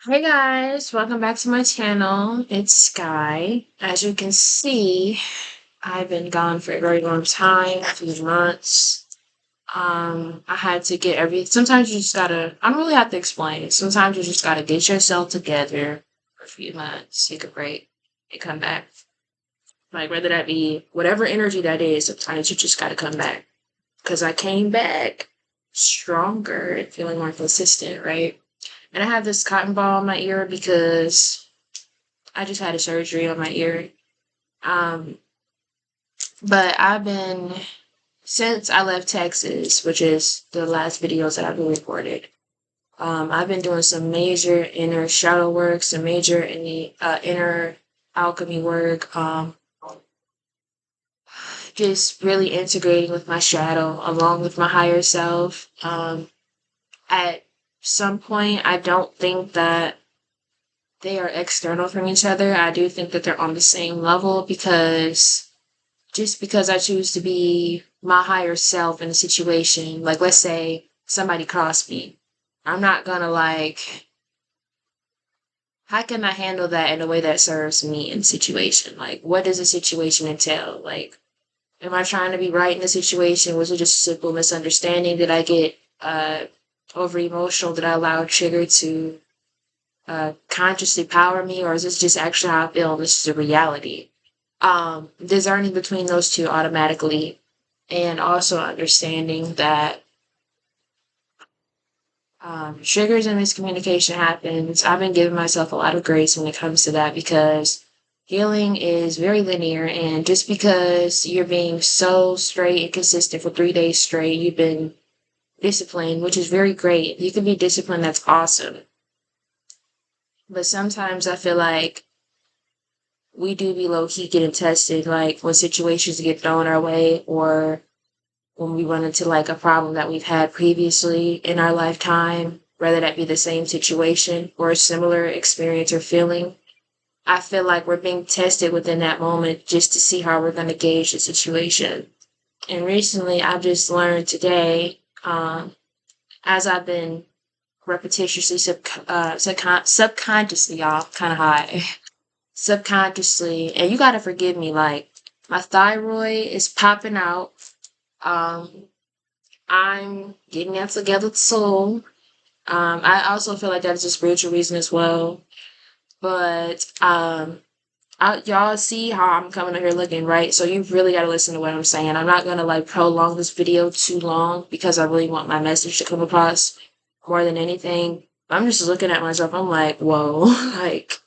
Hi guys, welcome back to my channel. It's Sky. As you can see, I've been gone for a very long time, a few months. I had to get sometimes you just gotta, I don't really have to explain. Sometimes you just gotta get yourself together for a few months, take a break, and come back. Like, whether that be whatever energy that is, sometimes you just gotta come back. Because I came back stronger and feeling more consistent, right? And I have this cotton ball in my ear because I just had a surgery on my ear. Um, but since I left Texas, which is the last videos that I've been recorded, I've been doing some major inner shadow work, some major inner alchemy work, just really integrating with my shadow along with my higher self. At some point, I don't think that they are external from each other. I do think that they're on the same level because just because I choose to be my higher self in a situation, like let's say somebody crossed me, I'm not gonna how can I handle that in a way that serves me in the situation? Like, what does the situation entail? Like, am I trying to be right in the situation? Was it just a simple misunderstanding? Did I get over emotional? Did I allow a trigger to consciously power me, or is this just actually how I feel and this is a reality? Discerning between those two automatically, and also understanding that triggers and miscommunication happens. I've been giving myself a lot of grace when it comes to that because healing is very linear, and just because you're being so straight and consistent for 3 days straight, you've been disciplined, which is very great. You can be disciplined, that's awesome. But sometimes I feel like we do be low key getting tested, like when situations get thrown our way or when we run into like a problem that we've had previously in our lifetime, whether that be the same situation or a similar experience or feeling. I feel like we're being tested within that moment just to see how we're going to gauge the situation. And recently, I've just learned today, as I've been repetitiously, subconsciously, y'all, kind of high, subconsciously, and you got to forgive me, like, my thyroid is popping out. Um, I'm getting that together soon. I also feel like that's a spiritual reason as well. But y'all see how I'm coming in here looking, right? So you really got to listen to what I'm saying. I'm not gonna like prolong this video too long because I really want my message to come across more than anything. I'm just looking at myself. I'm like, whoa, like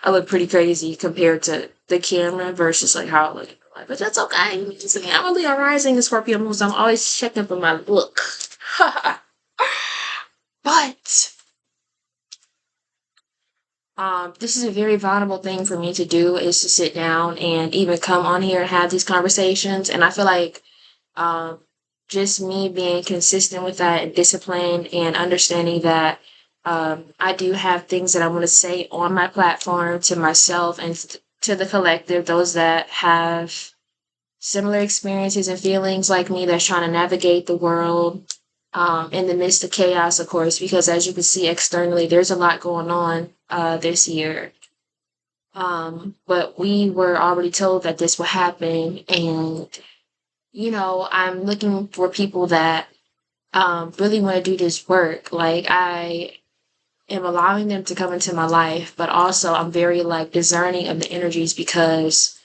I look pretty crazy compared to the camera versus like how I look in real life. But that's okay. I'm a Leo rising in Scorpio moon, so I'm always checking for my look. But this is a very vulnerable thing for me to do, is to sit down and even come on here and have these conversations. And I feel like um, just me being consistent with that and disciplined and understanding that I do have things that I want to say on my platform to myself and to the collective, those that have similar experiences and feelings like me that's trying to navigate the world in the midst of chaos, of course, because as you can see externally, there's a lot going on this year. But we were already told that this would happen, and I'm looking for people that really want to do this work. Like, I am allowing them to come into my life, but also I'm very like discerning of the energies because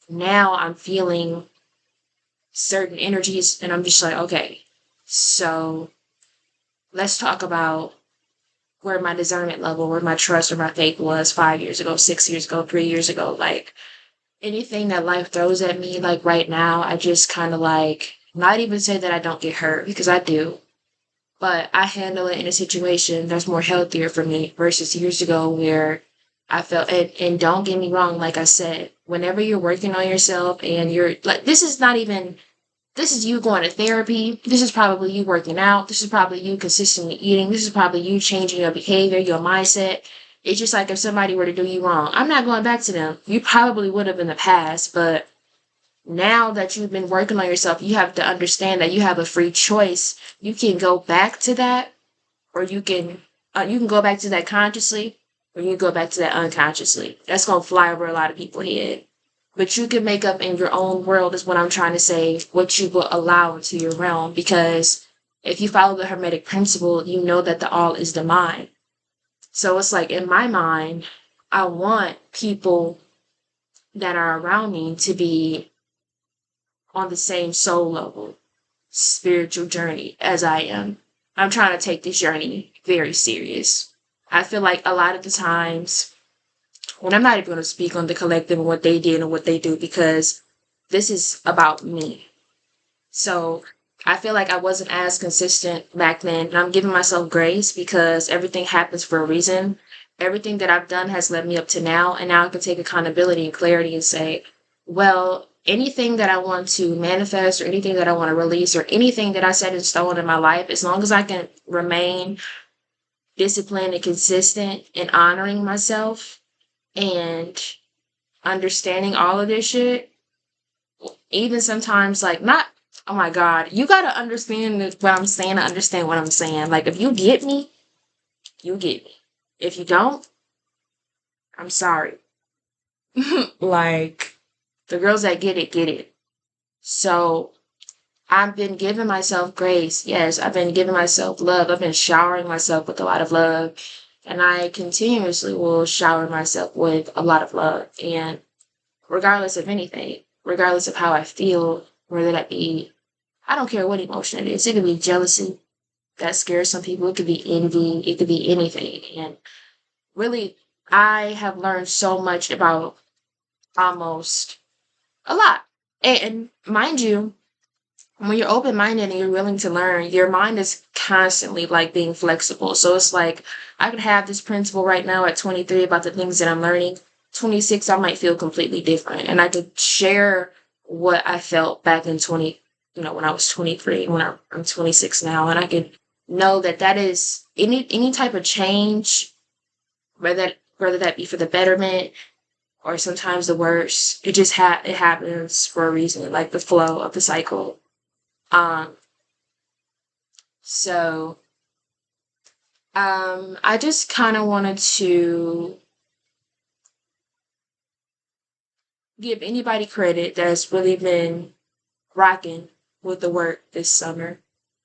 now I'm feeling certain energies and I'm just like, okay, so let's talk about where my discernment level, where my trust or my faith was 5 years ago, 6 years ago, 3 years ago. Like, anything that life throws at me, like right now, I just kind of like, not even say that I don't get hurt because I do, but I handle it in a situation that's more healthier for me versus years ago where I felt, and don't get me wrong, like I said, whenever you're working on yourself and you're like, this is you going to therapy. This is probably you working out. This is probably you consistently eating. This is probably you changing your behavior, your mindset. It's just like if somebody were to do you wrong, I'm not going back to them. You probably would have in the past, but now that you've been working on yourself, you have to understand that you have a free choice. You can go back to that, or you can you can go back to that consciously, or you can go back to that unconsciously. That's gonna fly over a lot of people's head. But you can make up in your own world is what I'm trying to say, what you will allow into your realm. Because if you follow the Hermetic principle, you know that the all is the mind. So it's like in my mind, I want people that are around me to be on the same soul level, spiritual journey as I am. I'm trying to take this journey very serious. I feel like a lot of the times, and I'm not even going to speak on the collective and what they did and what they do because this is about me. So I feel like I wasn't as consistent back then. And I'm giving myself grace because everything happens for a reason. Everything that I've done has led me up to now. And now I can take accountability and clarity and say, well, anything that I want to manifest or anything that I want to release or anything that I set in stone in my life, as long as I can remain disciplined and consistent in honoring myself and understanding all of this shit, even sometimes like not, oh my God, you gotta understand what I'm saying to understand what I'm saying. Like if you get me, you get me. If you don't, I'm sorry. Like the girls that get it, get it. So I've been giving myself grace. Yes, I've been giving myself love. I've been showering myself with a lot of love. And I continuously will shower myself with a lot of love. And regardless of anything, regardless of how I feel, whether that be, I don't care what emotion it is. It could be jealousy that scares some people. It could be envy. It could be anything. And really, I have learned so much about almost a lot. And mind you, when you're open-minded and you're willing to learn, your mind is constantly like being flexible. So it's like I could have this principle right now at 23 about the things that I'm learning. 26, I might feel completely different. And I could share what I felt back in 20, when I was 23, I'm 26 now. And I could know that that is any type of change, whether that be for the betterment or sometimes the worse. It just it happens for a reason, like the flow of the cycle. Um, so, I just kind of wanted to give anybody credit that's really been rocking with the work this summer.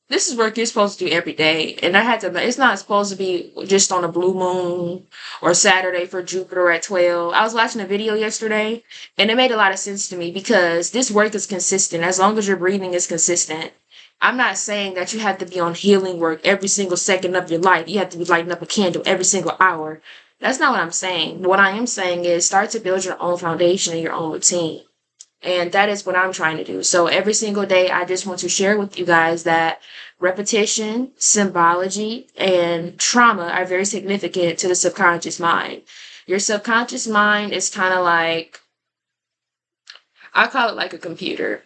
This is work you're supposed to do every day. And I had to, it's not supposed to be just on a blue moon or Saturday for Jupiter at 12. I was watching a video yesterday and it made a lot of sense to me because this work is consistent as long as your breathing is consistent. I'm not saying that you have to be on healing work every single second of your life. You have to be lighting up a candle every single hour. That's not what I'm saying. What I am saying is start to build your own foundation and your own routine. And that is what I'm trying to do. So every single day, I just want to share with you guys that repetition, symbology, and trauma are very significant to the subconscious mind. Your subconscious mind is kind of like, I call it like a computer.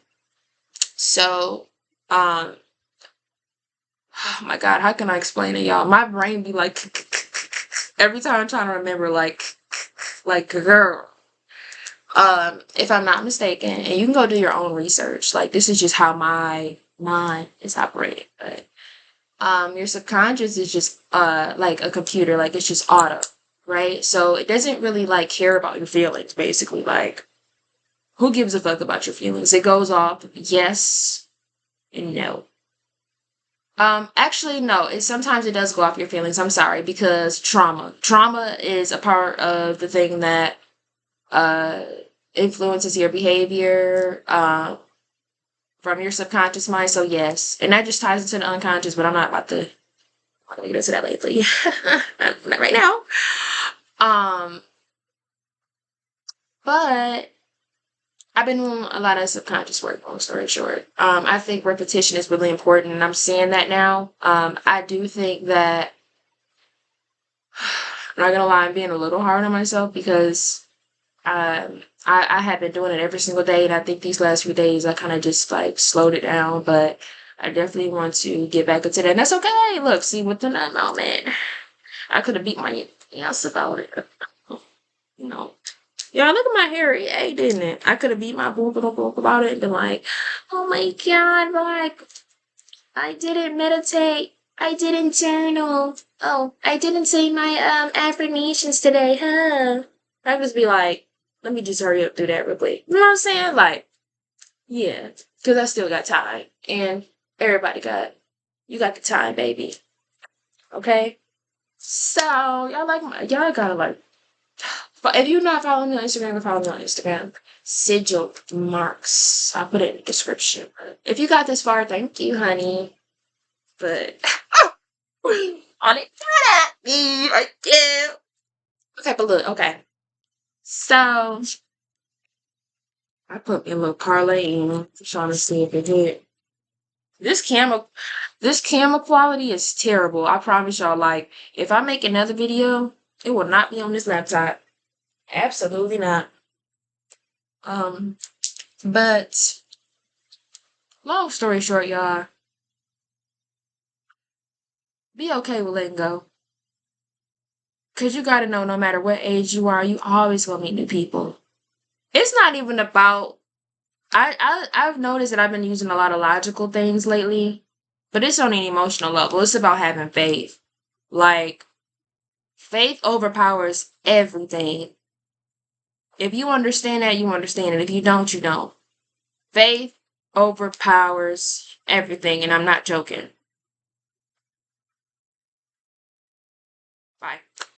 So, oh my God, how can I explain it, y'all? My brain be like, every time I'm trying to remember, like, girl. If I'm not mistaken, and you can go do your own research, like this is just how my mind is operating. But your subconscious is just like a computer, like it's just auto, right? So it doesn't really like care about your feelings, basically. Like, who gives a fuck about your feelings? It goes off yes and no. Actually, no. Sometimes it does go off your feelings. I'm sorry, because trauma is a part of the thing that uh influences your behavior from your subconscious mind. So yes, and that just ties into the unconscious. But I'm not about to get into that lately. Not right now. Um, but I've been doing a lot of subconscious work. Long story short, I think repetition is really important, and I'm seeing that now. I do think that I'm not gonna lie, I'm being a little hard on myself because I have been doing it every single day, and I think these last few days I kind of just like slowed it down, but I definitely want to get back into that. And that's okay. Look, see, within that moment, I could have beat my ass about it. You know, yeah, look at my hair. Yeah, didn't it? I could have beat my boom about it and been like, oh my God, like, I didn't meditate. I didn't journal. Oh, I didn't say my affirmations today, huh? I just be like, let me just hurry up through that real quick. You know what I'm saying? Like, yeah, because I still got time, and everybody you got the time, baby. Okay. So y'all gotta like, if you're not following me on Instagram, go follow me on Instagram. Sigil Marks. I'll put it in the description. If you got this far, thank you, honey. But on it, at me, I do. Okay, but look, okay. So I put me a little parlay in, trying to see if it hit. This camera, this camera quality is terrible. I promise y'all. Like, if I make another video, it will not be on this laptop. Absolutely not. Um, but long story short, y'all, be okay with letting go. Cause you gotta know, no matter what age you are, you always gonna meet new people. It's not even about. I've noticed that I've been using a lot of logical things lately, but it's on an emotional level. It's about having faith. Like, faith overpowers everything. If you understand that, you understand it. If you don't, you don't. Faith overpowers everything, and I'm not joking.